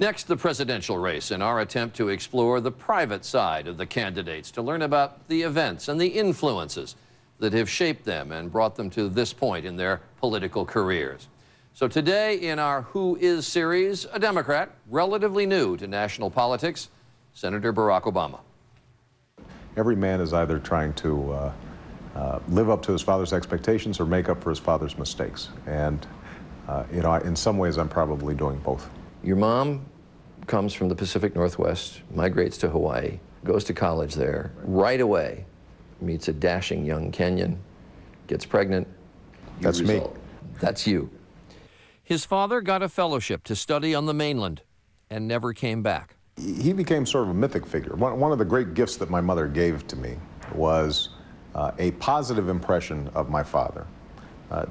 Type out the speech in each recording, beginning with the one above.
Next, the presidential race in our attempt to explore the private side of the candidates, to learn about the events and the influences that have shaped them and brought them to this point in their political careers. So today in our Who Is series, a Democrat, relatively new to national politics, Senator Barack Obama. Every man is either trying to live up to his father's expectations or make up for his father's mistakes. And, in some ways, I'm probably doing both. Your mom comes from the Pacific Northwest, migrates to Hawaii, goes to college there, right away meets a dashing young Kenyan, gets pregnant. That's me. That's you. His father got a fellowship to study on the mainland and never came back. He became sort of a mythic figure. One of the great gifts that my mother gave to me was a positive impression of my father,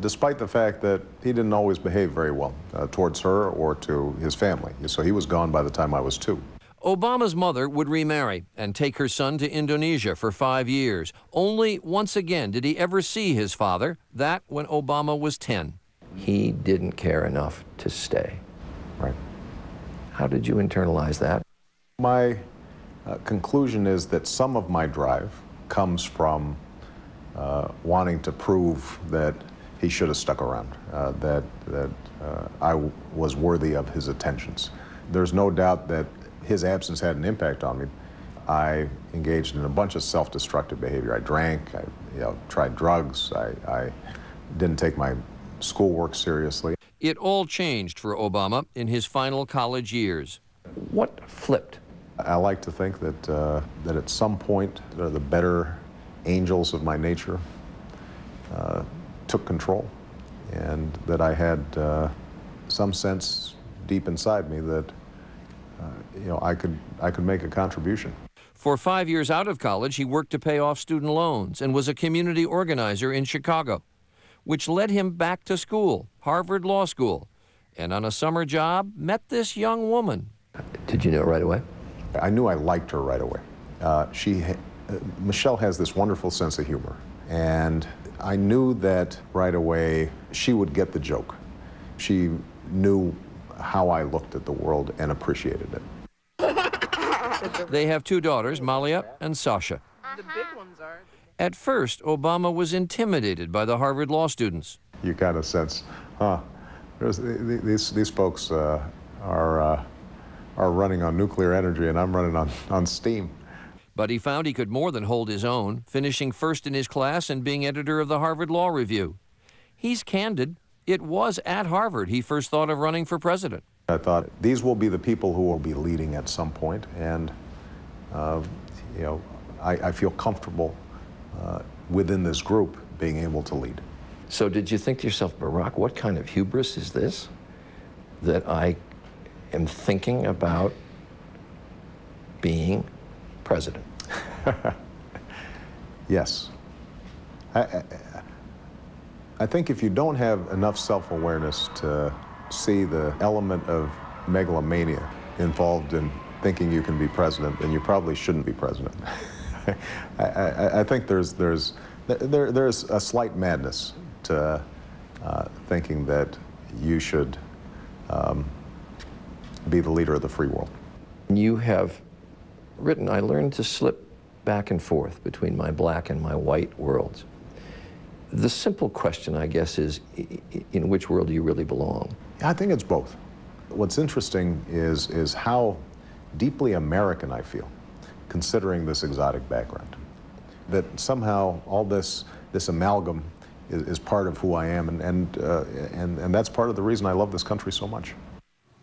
despite the fact that he didn't always behave very well towards her or to his family. So he was gone by the time I was 2. Obama's mother would remarry and take her son to Indonesia for 5 years. Only once again did he ever see his father, that when Obama was 10. He didn't care enough to stay. Right. How did you internalize that? My conclusion is that some of my drive comes from wanting to prove that he should have stuck around, that I was worthy of his attentions. There's no doubt that his absence had an impact on me. I engaged in a bunch of self-destructive behavior. I drank, I tried drugs, I didn't take my schoolwork seriously. It all changed for Obama in his final college years. What flipped? I like to think that at some point the better angels of my nature took control, and that I had some sense deep inside me that I could make a contribution. For 5 years out of college, he worked to pay off student loans and was a community organizer in Chicago, which led him back to school, Harvard Law School, and on a summer job, met this young woman. Did you know right away? I knew I liked her right away. Michelle has this wonderful sense of humor, and I knew that right away she would get the joke. She knew how I looked at the world and appreciated it. They have 2 daughters, Malia and Sasha. The big ones are. At first, Obama was intimidated by the Harvard law students. You kind of sense, these folks are running on nuclear energy and I'm running on steam. But he found he could more than hold his own, finishing first in his class and being editor of the Harvard Law Review. He's candid. It was at Harvard he first thought of running for president. I thought, these will be the people who will be leading at some point, and I feel comfortable within this group being able to lead. So did you think to yourself, Barack, what kind of hubris is this, that I am thinking about being president? Yes. I think if you don't have enough self-awareness to see the element of megalomania involved in thinking you can be president, then you probably shouldn't be president. I think there's a slight madness to thinking that you should be the leader of the free world. You have written, I learned to slip back and forth between my black and my white worlds. The simple question, I guess, is in which world do you really belong? I think it's both. What's interesting is how deeply American I feel, considering this exotic background. That somehow all this amalgam is part of who I am, and that's part of the reason I love this country so much.